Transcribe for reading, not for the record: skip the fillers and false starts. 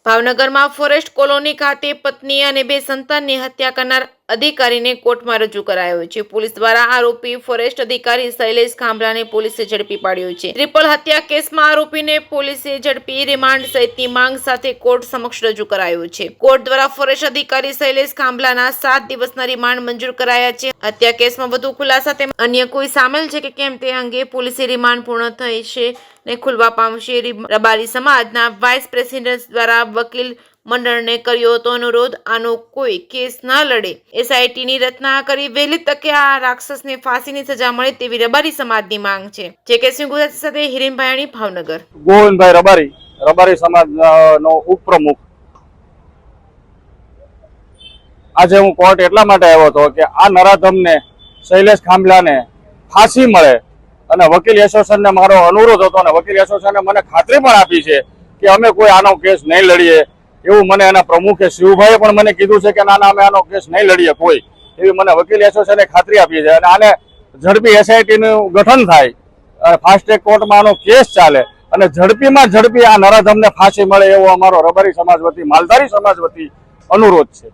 ભાવનગરમાં forest colony ખાતે પત્ની અને બે સંતાનની હત્યા કરનાર અધિકારીને કોર્ટમાં રજૂ કરાયો છે। પોલીસ દ્વારા આરોપી ફોરેસ્ટ અધિકારી શૈલેષ ખાંભલાને પોલીસે ઝડપી પાડ્યો છે। ટ્રિપલ હત્યા કેસમાં આરોપીને પોલીસે ઝડપી રિમાન્ડ સહિતની માંગ સાથે કોર્ટ સમક્ષ રજૂ કરાયો છે। કોર્ટ દ્વારા ફોરેસ્ટ અધિકારી શૈલેષ ખાંભલાના 7 દિવસના રિમાન્ડ મંજૂર કરાયા છે। હત્યા કેસમાં વધુ ખુલાસા તેમ અન્ય કોઈ સામેલ છે કે કેમ તે અંગે પોલીસે રિમાન્ડ પૂર્ણ થશે ને ખુલવા પામશે। રબારી સમાજના વાઇસ પ્રેસિડેન્ટ દ્વારા વકીલ મંડળને કર્યો હતો અનુરોધ, આનો કોઈ કેસ ન લડે, એસઆઈટીની રચના કરી વહેલી તકે આ રાક્ષસને ફાંસીની સજા મળે તેવી રબારી સમાજની માંગ છે। જે કે ગુજરાતી સાથે હિરેન ભાયાણી, ભાવનગર। ગોવિંદભાઈ રબારી સમાજનો ઉપપ્રમુખ। આજે હું કોર્ટ એટલા માટે આવ્યો હતો કે આ નરાધમને શૈલેષ ખાંભલાને ફાંસી મળે અને વકીલ એસોસિએશનને મારો અનુરોધ હતો અને વકીલ એસોસિએશને મને ખાતરી પણ આપી છે કે અમે કોઈ આનો કેસ નહીં લડીએ એવું મને એના પ્રમુખે શિવભાઈએ પણ મને કીધું છે કે ના અમે આનો કેસ નહીં લડીએ કોઈ, એવી મને વકીલ એસોસિએશને ખાતરી આપી છે। અને આને ઝડપી એસઆઈટીનું ગઠન થાય અને ફાસ્ટ ટ્રેક કોર્ટમાં આનો કેસ ચાલે અને ઝડપીમાં ઝડપી આ નરાધમને ફાંસી મળે એવો અમારો રબારી સમાજ વતી, માલધારી સમાજ વતી અનુરોધ છે।